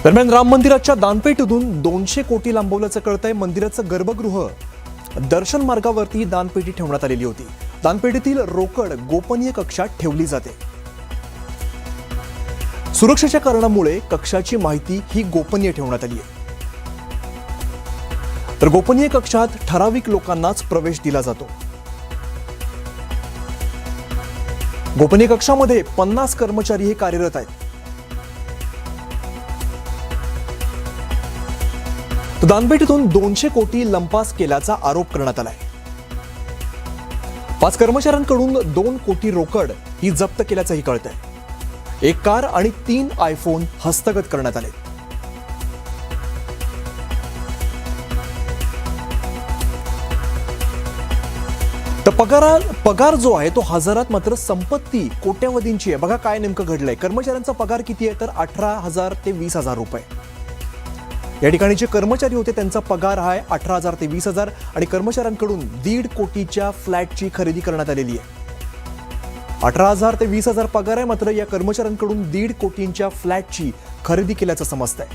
दरम्यान राम मंदिराच्या दानपेटीतून 200 कोटी लांबवल्याचं कळतंय। मंदिराचं गर्भगृह दर्शन मार्गावरती दानपेटी ठेवण्यात आलेली होती। दानपेटीतील रोकड गोपनीय कक्षात ठेवली जाते। सुरक्षेच्या कारणामुळे कक्षाची माहिती ही गोपनीय ठेवण्यात आली आहे। तर गोपनीय कक्षात ठराविक लोकांनाच प्रवेश दिला जातो। गोपनीय कक्षामध्ये 50 कर्मचारी हे कार्यरत आहेत। दानपेटीतून 200 कोटी लंपास केल्याचा आरोप करण्यात आलाय। 5 कर्मचाऱ्यांकडून 2 कोटी रोकड ही जप्त केल्याचंही कळतंय। 1 कार आणि 3 आयफोन हस्तगत करण्यात आले। तर पगार जो आहे तो हजारात, मात्र संपत्ती कोट्यावधींची आहे। बघा काय नेमकं घडलंय। कर्मचाऱ्यांचा पगार किती आहे तर 18,000 ते 20,000 रुपये। या ठिकाणी जे कर्मचारी होते त्यांचा पगार आहे 18,000 ते 20,000 आणि कर्मचाऱ्यांकडून 1.5 कोटीच्या फ्लॅटची खरेदी करण्यात आलेली आहे। 18,000 ते 20,000 पगार आहे, मात्र या कर्मचाऱ्यांकडून 1.5 कोटींच्या फ्लॅटची खरेदी केल्याचं समजतंय।